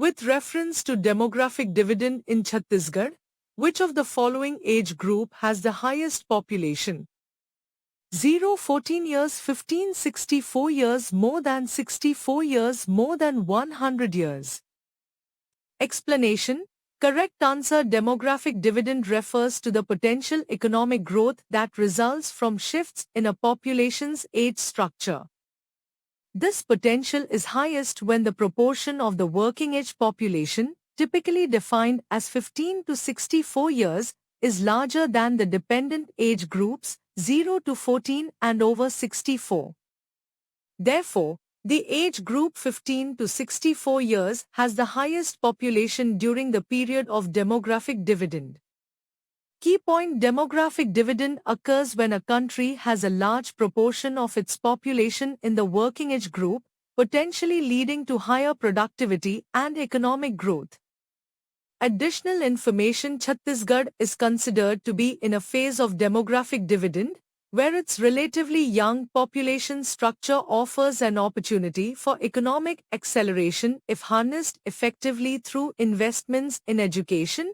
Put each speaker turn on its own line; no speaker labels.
With reference to demographic dividend in Chhattisgarh, which of the following age group has the highest population? 0 14 years 15 64 years more than 64 years more than 100 years. Explanation. Correct answer. Demographic dividend refers to the potential economic growth that results from shifts in a population's age structure. This potential is highest when the proportion of the working age population, typically defined as 15 to 64 years, is larger than the dependent age groups 0 to 14 and over 64. Therefore, the age group 15 to 64 years has the highest population during the period of demographic dividend. Key point: demographic dividend occurs when a country has a large proportion of its population in the working age group, potentially leading to higher productivity and economic growth. Additional information: Chhattisgarh is considered to be in a phase of demographic dividend, where its relatively young population structure offers an opportunity for economic acceleration if harnessed effectively through investments in education,